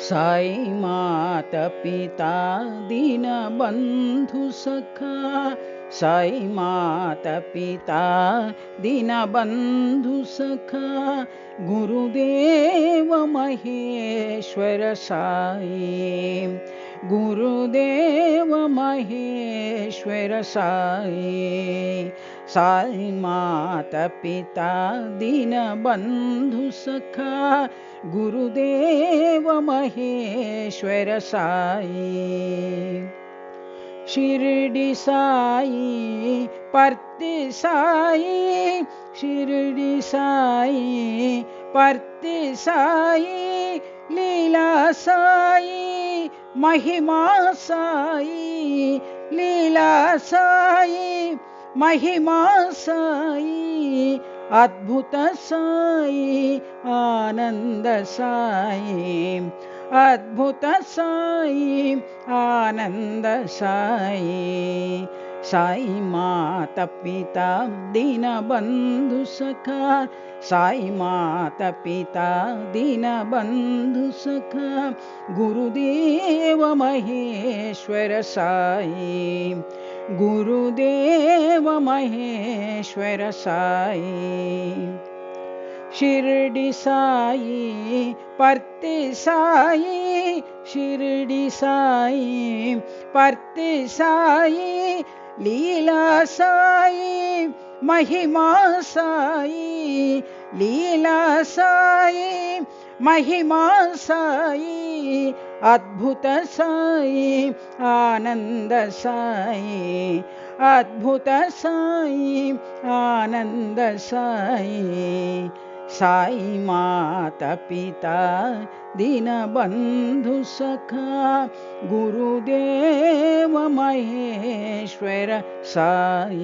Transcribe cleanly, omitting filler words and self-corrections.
साई माता पिता दीनबंधु सखा, साई माता पिता दीनबंधु सखा, गुरुदेव महेश्वर साई, गुरुदेव महेश्वर साई, साई माता पिता दीनबंधु सखा, गुरुदेव महेश्वर साई, शिरडी साई परती साई, शिरडी साई परती साई, लीला साई महिमा साई, लीला साई महिमा साई, अद्भुत साई आनंद साई, अद्भुत साई आनंद साई, साई माता पिता दीनबंधु सखा, साई माता पिता दीनबंधु सखा, गुरुदेव महेश्वर साई, गुरुदेव महेश्वर साई, शिरडी साई परती साई, शिरडी साई परती साई, लीला साई महिमा साई, लीला साई महिमा साई, अद्भुत साई आनंद साई, अद्भुत साई आनंद साई, साई माता पिता दीनबंधु सखा, गुरुदेव महेश्वर साई।